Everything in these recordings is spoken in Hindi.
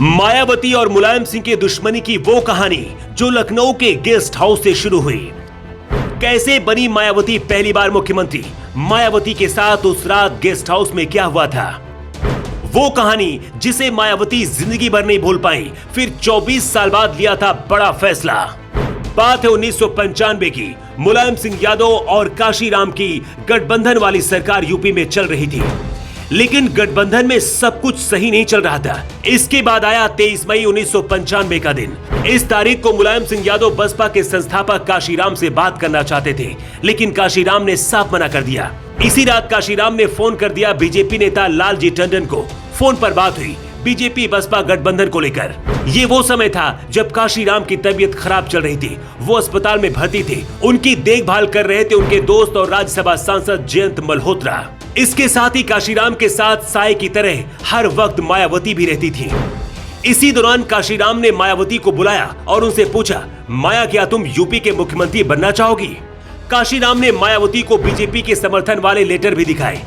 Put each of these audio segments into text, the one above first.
मायावती और मुलायम सिंह की दुश्मनी की वो कहानी जो लखनऊ के गेस्ट हाउस से शुरू हुई। कैसे बनी मायावती पहली बार मुख्यमंत्री, मायावती के साथ उस रात गेस्ट हाउस में क्या हुआ था, वो कहानी जिसे मायावती जिंदगी भर नहीं भूल पाई, फिर 24 साल बाद लिया था बड़ा फैसला। बात है 1995 की। मुलायम सिंह यादव और काशीराम की गठबंधन वाली सरकार यूपी में चल रही थी, लेकिन गठबंधन में सब कुछ सही नहीं चल रहा था। इसके बाद आया 23 मई 1995 का दिन। इस तारीख को मुलायम सिंह यादव बसपा के संस्थापक काशीराम से बात करना चाहते थे, लेकिन काशीराम ने साफ मना कर दिया। इसी रात काशीराम ने फोन कर दिया बीजेपी नेता लालजी टंडन को। फोन पर बात हुई बीजेपी बसपा गठबंधन को लेकर। ये वो समय था जब काशीराम की तबीयत खराब चल रही थी। वो अस्पताल में भर्ती थे। उनकी देखभाल कर रहे थे उनके दोस्त और राज्यसभा सांसद जयंत मल्होत्रा। इसके साथ ही काशीराम के साथ साए की तरह हर वक्त मायावती भी रहती थी। इसी दौरान काशीराम ने मायावती को बुलाया और उनसे पूछा, माया क्या तुम यूपी के मुख्यमंत्री बनना चाहोगी? काशीराम ने मायावती को बीजेपी के समर्थन वाले लेटर भी दिखाए।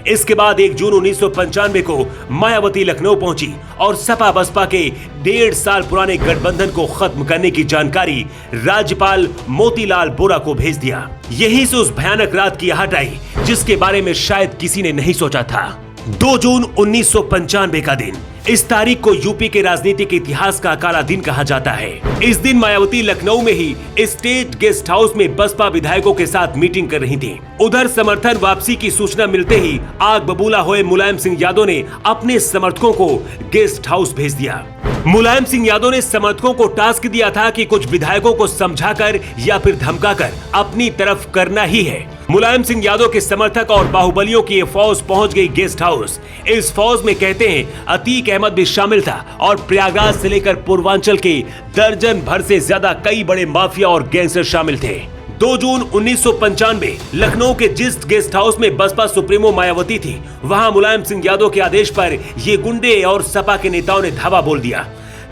इसके बाद 1 जून 1995 को मायावती लखनऊ पहुंची और सपा बसपा के 1.5 साल पुराने गठबंधन को खत्म करने की जानकारी राज्यपाल मोतीलाल वोरा को भेज दिया। यहीं से उस भयानक रात की आहट आई जिसके बारे में शायद किसी ने नहीं सोचा था। 2 जून 1995 का दिन। इस तारीख को यूपी के राजनीतिक इतिहास का काला दिन कहा जाता है। इस दिन मायावती लखनऊ में ही स्टेट गेस्ट हाउस में बसपा विधायकों के साथ मीटिंग कर रही थी। उधर समर्थन वापसी की सूचना मिलते ही आग बबूला हुए मुलायम सिंह यादव ने अपने समर्थकों को गेस्ट हाउस भेज दिया। मुलायम सिंह यादव ने समर्थकों को टास्क दिया था कि कुछ विधायकों को समझाकर या फिर धमकाकर अपनी तरफ करना ही है। मुलायम सिंह यादव के समर्थक और बाहुबलियों की ये फौज पहुंच गई गेस्ट हाउस। इस फौज में कहते हैं अतीक अहमद भी शामिल था और प्रयागराज से लेकर पूर्वांचल के दर्जन भर से ज्यादा कई बड़े माफिया और गैंगस्टर शामिल थे। 2 जून 1995 लखनऊ के जिस गेस्ट हाउस में बसपा सुप्रीमो मायावती थी, वहां मुलायम सिंह यादव के आदेश पर ये गुंडे और सपा के नेताओं ने धावा बोल दिया।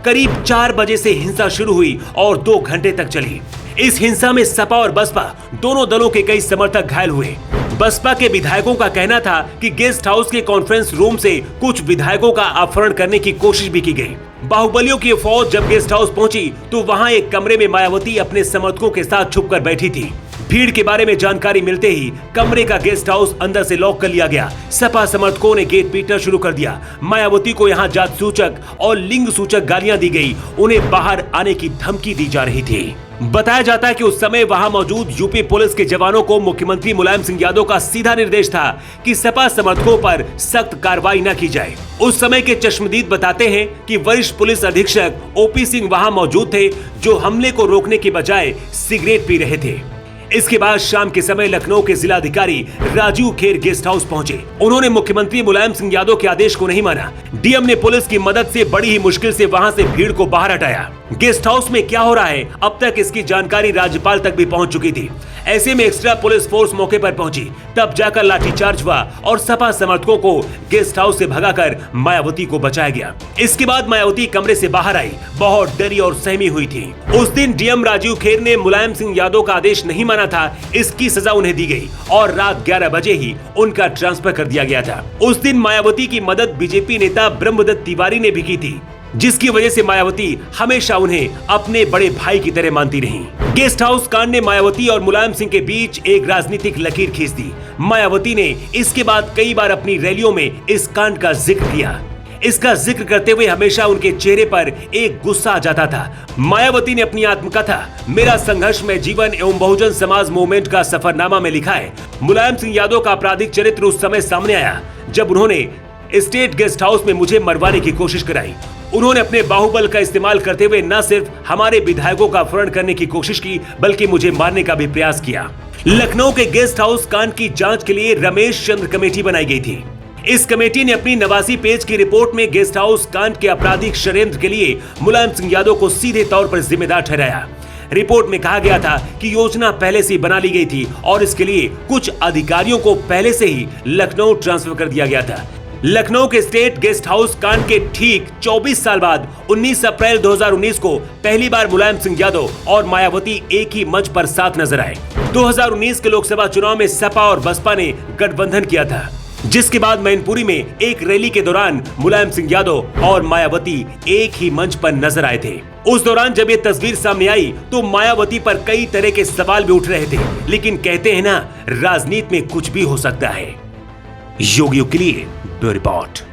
करीब 4 बजे से हिंसा शुरू हुई और 2 घंटे तक चली। इस हिंसा में सपा और बसपा दोनों दलों के कई समर्थक घायल हुए। बसपा के विधायकों का कहना था कि गेस्ट हाउस के कॉन्फ्रेंस रूम से कुछ विधायकों का अपहरण करने की कोशिश भी की गई। बाहुबलियों की फौज जब गेस्ट हाउस पहुंची तो वहां एक कमरे में मायावती अपने समर्थकों के साथ छुपकर बैठी थी। भीड़ के बारे में जानकारी मिलते ही कमरे का गेस्ट हाउस अंदर से लॉक कर लिया गया। सपा समर्थकों ने गेट पीटना शुरू कर दिया। मायावती को यहाँ जात सूचक और लिंग सूचक गालियां दी गई। उन्हें बाहर आने की धमकी दी जा रही थी। बताया जाता है कि उस समय वहां मौजूद यूपी पुलिस के जवानों को मुख्यमंत्री मुलायम सिंह यादव का सीधा निर्देश था कि सपा समर्थकों पर सख्त कार्रवाई न की जाए। उस समय के चश्मदीद बताते हैं कि वरिष्ठ पुलिस अधीक्षक ओपी सिंह वहां मौजूद थे, जो हमले को रोकने के बजाय सिगरेट पी रहे थे। इसके बाद शाम के समय लखनऊ के जिलाधिकारी राजीव खेर गेस्ट हाउस पहुंचे। उन्होंने मुख्यमंत्री मुलायम सिंह यादव के आदेश को नहीं माना। डीएम ने पुलिस की मदद से बड़ी ही मुश्किल से वहां से भीड़ को बाहर हटाया। गेस्ट हाउस में क्या हो रहा है, अब तक इसकी जानकारी राज्यपाल तक भी पहुंच चुकी थी। ऐसे में एक्स्ट्रा पुलिस फोर्स मौके पर पहुंची। तब जाकर लाठीचार्ज हुआ और सपा समर्थकों को गेस्ट हाउस से भगाकर मायावती को बचाया गया। इसके बाद मायावती कमरे से बाहर आई, बहुत डरी और सहमी हुई थी। उस दिन डीएम राजीव खेर ने मुलायम सिंह यादव का आदेश नहीं माना था, इसकी सजा उन्हें दी गई और रात 11 बजे ही उनका ट्रांसफर कर दिया गया था। उस दिन मायावती की मदद बीजेपी नेता ब्रह्मदत्त तिवारी ने भी की थी, जिसकी वजह से मायावती हमेशा उन्हें अपने बड़े भाई की तरह मानती रही। गेस्ट हाउस कांड ने मायावती और मुलायम सिंह के बीच एक राजनीतिक लकीर खींच दी। मायावती ने इसके बाद कई बार अपनी रैलियों में इस कांड का जिक्र किया। इसका जिक्र करते हुए हमेशा उनके चेहरे पर एक गुस्सा आ जाता था। मायावती ने अपनी आत्मकथा मेरा संघर्ष में जीवन एवं बहुजन समाज मूवमेंट का सफरनामा में लिखा है। मुलायम सिंह यादव का आपराधिक चरित्र उस समय सामने आया जब उन्होंने स्टेट गेस्ट हाउस में मुझे मरवाने की कोशिश कराई। उन्होंने अपने बाहुबल का इस्तेमाल करते हुए न सिर्फ हमारे विधायकों का अपहरण करने की कोशिश की, बल्कि मुझे मारने का भी प्रयास किया। लखनऊ के गेस्ट हाउस कांड की जांच के लिए रमेश चंद्र कमेटी बनाई गई थी। इस कमेटी ने अपनी 89 पेज की रिपोर्ट में गेस्ट हाउस कांड के आपराधिक षड्यंत्र के लिए मुलायम सिंह यादव को सीधे तौर पर जिम्मेदार ठहराया। रिपोर्ट में कहा गया था कि योजना पहले से बना ली गई थी और इसके लिए कुछ अधिकारियों को पहले से ही लखनऊ ट्रांसफर कर दिया गया था। लखनऊ के स्टेट गेस्ट हाउस कांड के ठीक 24 साल बाद 19 अप्रैल 2019 को पहली बार मुलायम सिंह यादव और मायावती एक ही मंच पर साथ नजर आए। 2019 के लोकसभा चुनाव में सपा और बसपा ने गठबंधन किया था, जिसके बाद मैनपुरी में एक रैली के दौरान मुलायम सिंह यादव और मायावती एक ही मंच पर नजर आए थे। उस दौरान जब ये तस्वीर सामने आई तो मायावती पर कई तरह के सवाल भी उठ रहे थे, लेकिन कहते हैं ना, राजनीति में कुछ भी हो सकता है। योगियों के लिए ब्यूरो रिपोर्ट।